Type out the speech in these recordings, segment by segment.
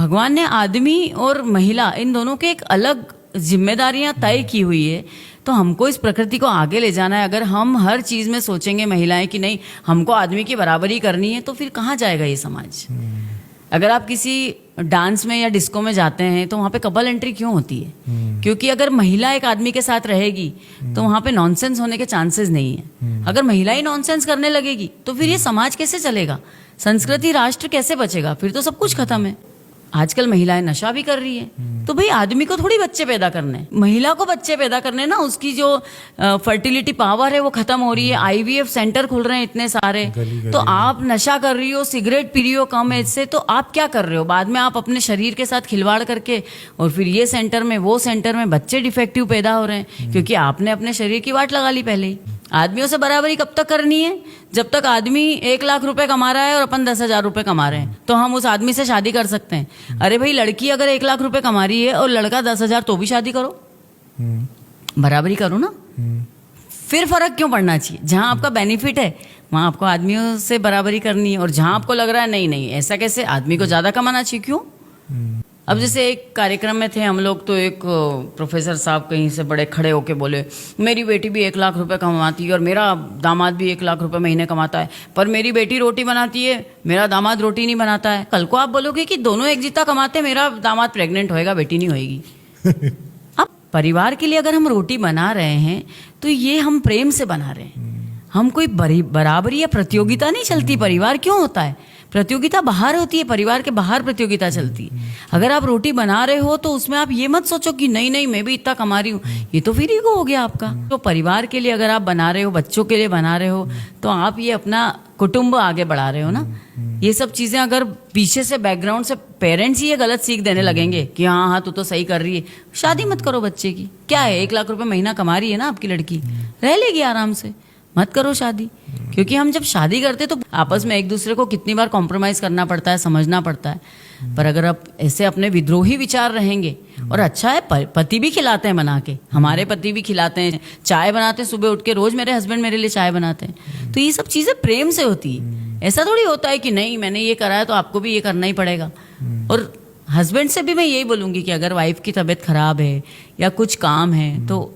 भगवान ने आदमी और महिला इन दोनों के एक अलग जिम्मेदारियां तय की हुई है, तो हमको इस प्रकृति को आगे ले जाना है। अगर हम हर चीज में सोचेंगे महिलाएं कि नहीं हमको आदमी की बराबरी करनी है, तो फिर कहाँ जाएगा ये समाज। अगर आप किसी डांस में या डिस्को में जाते हैं तो वहाँ पे कपल एंट्री क्यों होती है? क्योंकि अगर महिला एक आदमी के साथ रहेगी तो वहाँ पे नॉनसेंस होने के चांसेस नहीं है। अगर महिला ही नॉनसेंस करने लगेगी तो फिर ये समाज कैसे चलेगा, संस्कृति राष्ट्र कैसे बचेगा? फिर तो सब कुछ खत्म है। आजकल महिलाएं नशा भी कर रही है, तो भाई आदमी को थोड़ी बच्चे पैदा करने, महिला को बच्चे पैदा करने ना। उसकी जो फर्टिलिटी पावर है वो खत्म हो रही है। आईवीएफ सेंटर खुल रहे हैं इतने सारे। तो आप नशा कर रही हो, सिगरेट पी रही हो कम एज से, तो आप क्या कर रहे हो? बाद में आप अपने शरीर के साथ खिलवाड़ करके और फिर ये सेंटर में वो सेंटर में बच्चे डिफेक्टिव पैदा हो रहे हैं, क्योंकि आपने अपने शरीर की वाट लगा ली पहले ही। आदमियों से बराबरी कब तक करनी है? जब तक आदमी 1 लाख रुपए कमा रहा है और अपन 10,000 रुपए कमा रहे हैं, तो हम उस आदमी से शादी कर सकते हैं। अरे भाई लड़की अगर 1 लाख रुपए कमा रही है और लड़का 10,000, तो भी शादी करो, बराबरी करो ना। फिर फर्क क्यों पड़ना चाहिए? जहां आपका बेनिफिट है वहां आपको आदमियों से बराबरी करनी है, और जहां आपको लग रहा है नहीं नहीं ऐसा कैसे, आदमी को ज्यादा कमाना चाहिए, क्यों? अब जैसे एक कार्यक्रम में थे हम लोग, तो एक प्रोफेसर साहब कहीं से बड़े खड़े होके बोले मेरी बेटी भी 1 लाख रुपए कमाती है और मेरा दामाद भी 1 लाख रुपए महीने कमाता है, पर मेरी बेटी रोटी बनाती है, मेरा दामाद रोटी नहीं बनाता है। कल को आप बोलोगे कि दोनों एक जितना कमाते, मेरा दामाद प्रेग्नेंट होएगा, बेटी नहीं होएगी। अब परिवार के लिए अगर हम रोटी बना रहे हैं तो ये हम प्रेम से बना रहे हैं। हम कोई बराबरी या प्रतियोगिता नहीं चलती। परिवार क्यों होता है? प्रतियोगिता बाहर होती है, परिवार के बाहर प्रतियोगिता चलती है। अगर आप रोटी बना रहे हो तो उसमें आप ये मत सोचो कि नहीं नहीं मैं भी इतना कमा रही हूँ, ये तो फिर ईगो हो गया आपका। तो परिवार के लिए अगर आप बना रहे हो, बच्चों के लिए बना रहे हो, तो आप ये अपना कुटुंब आगे बढ़ा रहे हो ना। ये सब चीजें अगर पीछे से बैकग्राउंड से पेरेंट्स ही ये गलत सीख देने लगेंगे कि हाँ हाँ तू तो सही कर रही है, शादी मत करो बच्चे की। क्या है, 1 लाख रुपए महीना कमा रही है ना आपकी लड़की, रह लेगी आराम से, मत करो शादी। क्योंकि हम जब शादी करते तो आपस में एक दूसरे को कितनी बार कॉम्प्रोमाइज करना पड़ता है, समझना पड़ता है। पर अगर आप ऐसे अपने विद्रोही विचार रहेंगे, और अच्छा है पति भी खिलाते हैं बना के, हमारे पति भी खिलाते हैं, चाय बनाते हैं सुबह उठ के, रोज मेरे हस्बैंड मेरे लिए चाय बनाते हैं। तो ये सब चीजें प्रेम से होती है। ऐसा थोड़ी होता है कि नहीं मैंने ये करा है तो आपको भी ये करना ही पड़ेगा। और हस्बैंड से भी मैं यही बोलूंगी कि अगर वाइफ की तबीयत खराब है या कुछ काम है तो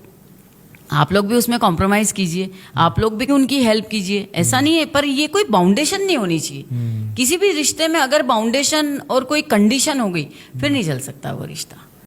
आप लोग भी उसमें कॉम्प्रोमाइज कीजिए, आप लोग भी उनकी हेल्प कीजिए। ऐसा नहीं है, पर ये कोई बाउंडेशन नहीं होनी चाहिए। किसी भी रिश्ते में अगर बाउंडेशन और कोई कंडीशन हो गई फिर नहीं चल सकता वो रिश्ता।